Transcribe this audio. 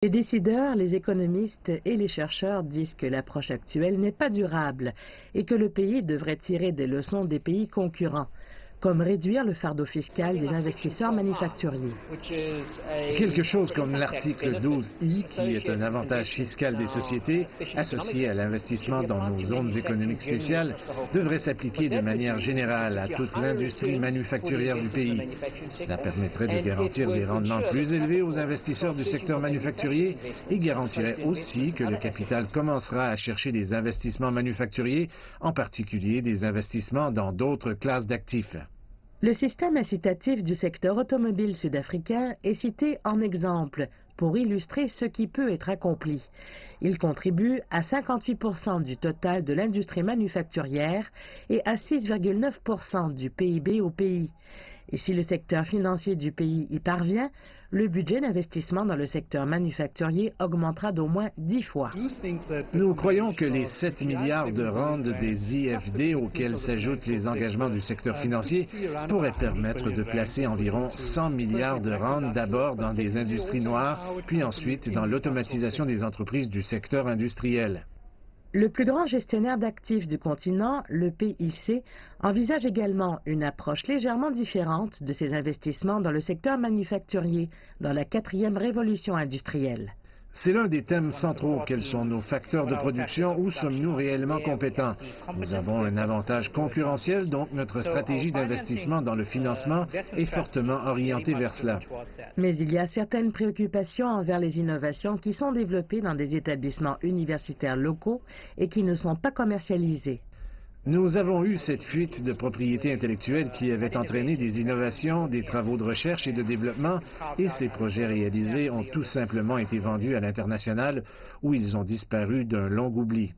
Les décideurs, les économistes et les chercheurs disent que l'approche actuelle n'est pas durable et que le pays devrait tirer des leçons des pays concurrents, comme réduire le fardeau fiscal des investisseurs manufacturiers. Quelque chose comme l'article 12I, qui est un avantage fiscal des sociétés associé à l'investissement dans nos zones économiques spéciales, devrait s'appliquer de manière générale à toute l'industrie manufacturière du pays. Cela permettrait de garantir des rendements plus élevés aux investisseurs du secteur manufacturier et garantirait aussi que le capital commencera à chercher des investissements manufacturiers, en particulier des investissements dans d'autres classes d'actifs. Le système incitatif du secteur automobile sud-africain est cité en exemple pour illustrer ce qui peut être accompli. Il contribue à 58% du total de l'industrie manufacturière et à 6,9% du PIB au pays. Et si le secteur financier du pays y parvient, le budget d'investissement dans le secteur manufacturier augmentera d'au moins 10 fois. Nous croyons que les 7 milliards de rands des IFD auxquels s'ajoutent les engagements du secteur financier pourraient permettre de placer environ 100 milliards de rands d'abord dans des industries noires, puis ensuite dans l'automatisation des entreprises du secteur industriel. Le plus grand gestionnaire d'actifs du continent, le PIC, envisage également une approche légèrement différente de ses investissements dans le secteur manufacturier, dans la 4e révolution industrielle. C'est l'un des thèmes centraux. Quels sont nos facteurs de production? Où sommes-nous réellement compétents? Nous avons un avantage concurrentiel, donc notre stratégie d'investissement dans le financement est fortement orientée vers cela. Mais il y a certaines préoccupations envers les innovations qui sont développées dans des établissements universitaires locaux et qui ne sont pas commercialisées. Nous avons eu cette fuite de propriété intellectuelle qui avait entraîné des innovations, des travaux de recherche et de développement, et ces projets réalisés ont tout simplement été vendus à l'international où ils ont disparu d'un long oubli.